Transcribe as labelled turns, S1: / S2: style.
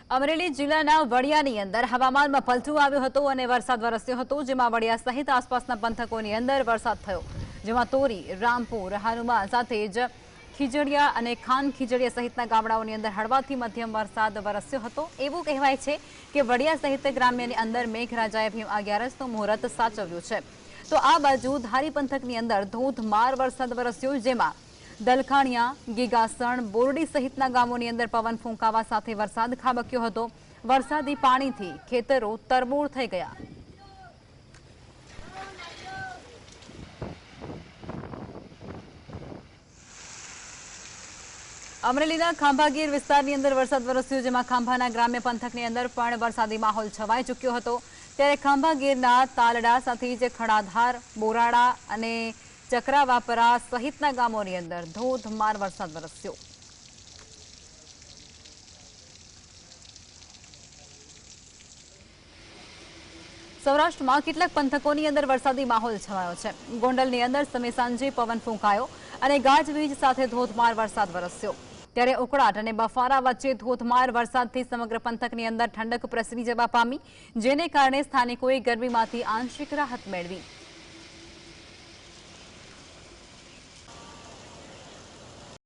S1: અમરેલી જિલ્લાના વડિયાની અંદર હવામાનમાં પલટો આવ્યો હતો અને વરસાદ વરસ્યો હતો, જેમાં વડિયા સહિત આસપાસના પંથકોની અંદર વરસાદ થયો, જેમાં તોરી, રામપુર, હનુમાન સાથે જ ખીજડીયા અને ખાન ખીજડીયા સહિતના ગામડાઓની અંદર હળવાથી મધ્યમ વરસાદ વરસ્યો હતો। એવું કહેવાય છે કે વડિયા સહિત ગ્રામ્યની અંદર મેઘરાજાએ ભીમ અગિયારસનું મુહૂર્ત સાચવ્યું છે। તો આ બાજુ ધારી પંથકની અંદર ધોધમાર વરસાદ વરસ્યો, જેમાં દલખાણિયા, ગીગાસણ, બોરડી સહિતના ગામોની અંદર પવન ફૂંકાવા સાથે વરસાદ ખાબક્યો હતો। વરસાદી પાણીથી ખેતરો તરબોળ થઈ ગયા। અમરેલીના ખાંભાગીર વિસ્તારની અંદર વરસાદ વરસ્યો, જેમાં ખાંભાના ગ્રામ્ય પંથકની અંદર પણ વરસાદી માહોલ છવાઈ ચૂક્યો હતો। ત્યારે ખાંભાગીરના તાલડા સાથે જ ખડાધાર, બોરાડા અને ચક્રાવાપરા સહિતના ગામોની અંદર ધોધમાર વરસાદ વરસ્યો। સૌરાષ્ટ્રમાં કેટલાક પંથકોની અંદર વરસાદી માહોલ છવાયો છે। ગોંડલની અંદર સમય સાંજે પવન ફૂંકાયો અને ગાજવીજ સાથે ધોધમાર વરસાદ વરસ્યો। ત્યારે ઉકળાટ અને બફારા વચ્ચે ધોધમાર વરસાદથી સમગ્ર પંથકની અંદર ઠંડક પ્રસરી જવા પામી, જેને કારણે સ્થાનિકોએ ગરમીમાંથી આંશિક રાહત મેળવી।